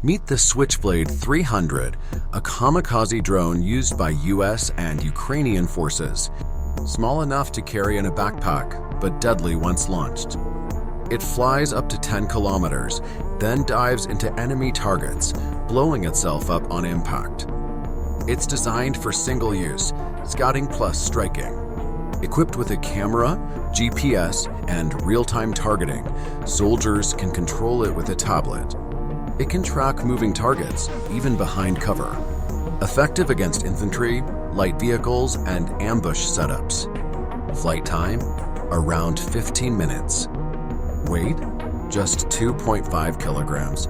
Meet the Switchblade 300, a kamikaze drone used by US and Ukrainian forces. Small enough to carry in a backpack, but deadly once launched. It flies up to 10 kilometers, then dives into enemy targets, blowing itself up on impact. It's designed for single use, scouting plus striking. Equipped with a camera, GPS, and real-time targeting, soldiers can control it with a tablet. It can track moving targets, even behind cover. Effective against infantry, light vehicles, and ambush setups. Flight time, around 15 minutes. Weight, just 2.5 kilograms.